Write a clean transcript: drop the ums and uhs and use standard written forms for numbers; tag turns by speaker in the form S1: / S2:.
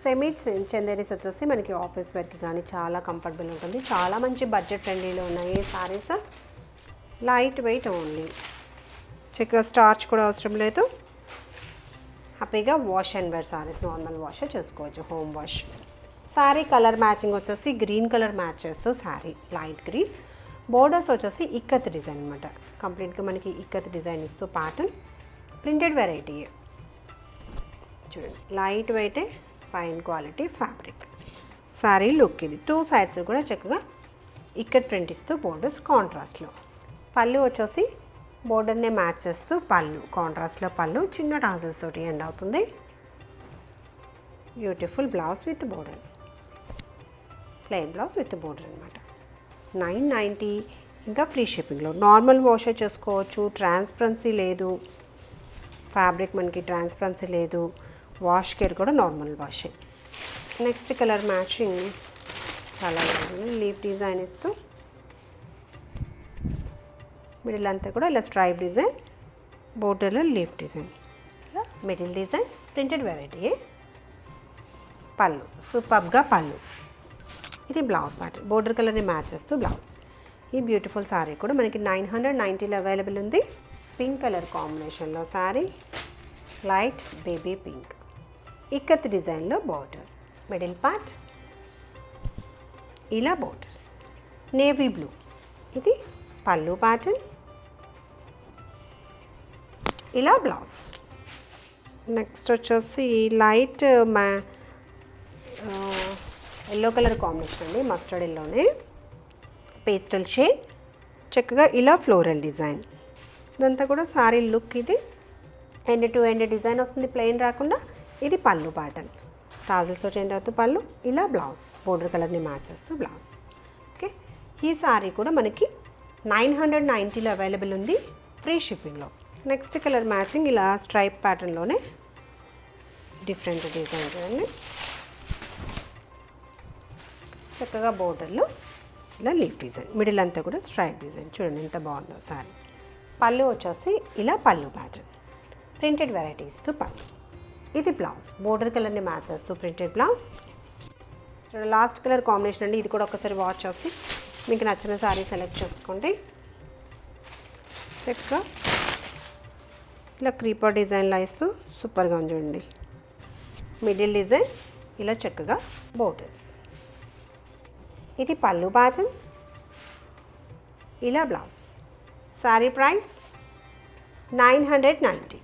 S1: Semi Chanderis వచ్చేసి మనకి office వేర్కి కానీ చాలా కంఫర్టబుల్ ఉంటుంది. చాలా మంచి బడ్జెట్ ఫ్రెండ్లీలో ఉన్నాయి ఈ సారీస్. లైట్ వెయిట్ ఓన్లీ, చక్కగా స్టార్చ్ కూడా అవసరం లేదు. హ్యాపీగా wash and wear saris, normal wash చేసుకోవచ్చు, home wash. Sari colour matching వచ్చేసి గ్రీన్ కలర్ మ్యాచ్ చేస్తూ శారీ లైట్ గ్రీన్. బోర్డర్స్ వచ్చేసి ఇక్కత్ డిజైన్ అనమాట. కంప్లీట్గా మనకి ఇక్కత్ డిజైన్ ఇస్తూ ప్యాటర్న్. ప్రింటెడ్ వెరైటీ చూడండి, లైట్ వెయిటే, fine quality fabric. Sari look ఇది. 2 సైడ్స్ కూడా చక్కగా ఇక్కత్ ప్రింట్ ఇస్తూ బోర్డర్స్ కాంట్రాస్ట్లో. పళ్ళు వచ్చేసి బోర్డర్నే మ్యాచ్ చేస్తూ పళ్ళు కాంట్రాస్ట్లో, పళ్ళు చిన్న టాసెస్ తోటి ఎండ్ అవుతుంది. Beautiful blouse with border, plain blouse with border అనమాట. 990. ఇంకా ఫ్రీ షిప్పింగ్లో. నార్మల్ వాష్ చేసుకోవచ్చు, ట్రాన్స్పరెన్సీ లేదు, ఫ్యాబ్రిక్ మనకి ట్రాన్స్పరెన్సీ లేదు. వాష్ కేర్ కూడా నార్మల్ వాషే. నెక్స్ట్ కలర్ మ్యాచింగ్ చాలా బాగుంది. లీఫ్ డిజైన్ ఇస్తూ మిడిల్ అంతా కూడా ఇలా స్ట్రైప్ డిజైన్, బోర్డర్లో లీఫ్ డిజైన్, ఇలా మిడిల్ డిజైన్. Printed variety. పళ్ళు సూపర్గా పళ్ళు. ఇది బ్లౌజ్ ప్యాటర్న్, బోర్డర్ కలర్ని మ్యాచ్ చేస్తూ బ్లౌజ్. ఈ బ్యూటిఫుల్ శారీ కూడా మనకి 990లో అవైలబుల్ ఉంది. పింక్ కలర్ కాంబినేషన్లో sari, light baby pink, ikat డిజైన్లో బార్డర్, మిడిల్ పార్ట్ ఇలా బోర్డర్స్. నేవీ బ్లూ, ఇది పళ్ళు ప్యాటర్న్, ఇలా బ్లౌజ్. నెక్స్ట్ వచ్చేసి లైట్ ఎల్లో కలర్ కాంబినేషన్ అండి, మస్టర్డ్ ఎల్లోనే పేస్టల్ షేడ్, చక్కగా ఇలా ఫ్లోరల్ డిజైన్. ఇదంతా కూడా శారీ లుక్. ఇది ఎండ్ టు ఎండ్ డిజైన్ వస్తుంది, ప్లెయిన్ రాకుండా. ఇది పళ్ళు ప్యాటర్న్, టాజిల్స్తో ఎండ్ అవుతూ పళ్ళు, ఇలా బ్లౌజ్ బోర్డర్ కలర్ని మ్యాచ్ చేస్తూ బ్లౌజ్. ఓకే, ఈ శారీ కూడా మనకి 990లో అవైలబుల్ ఉంది, ఫ్రీ షిప్పింగ్లో. నెక్స్ట్ కలర్ మ్యాచింగ్ ఇలా స్ట్రైప్ ప్యాటర్న్లోనే డిఫరెంట్ డిజైన్ చూడండి. చక్కగా బోర్డర్లో ఇలా లీఫ్ డిజైన్, మిడిల్ అంతా కూడా స్ట్రైప్ డిజైన్. చూడండి ఎంత బాగుందో శారీ. పళ్ళు వచ్చేసి ఇలా పళ్ళు ప్యాటర్న్, ప్రింటెడ్ వెరైటీస్తో పళ్ళు. ఇది బ్లౌజ్, బోర్డర్ కలర్ని మ్యాచ్ చేస్తూ printed blouse. Last colour combination అండి, ఇది కూడా ఒకసారి వాచ్ చేసి మీకు నచ్చిన శారీ సెలెక్ట్ చేసుకోండి. చక్కగా ఇలా క్రీపర్ డిజైన్లా ఇస్తూ సూపర్గా ఉంది చూడండి. మిడిల్ డిజైన్, ఇలా చక్కగా బోర్డర్స్. ఇది పళ్ళు ప్యాటర్న్, ఇలా బ్లౌజ్. శారీ ప్రైస్ 990.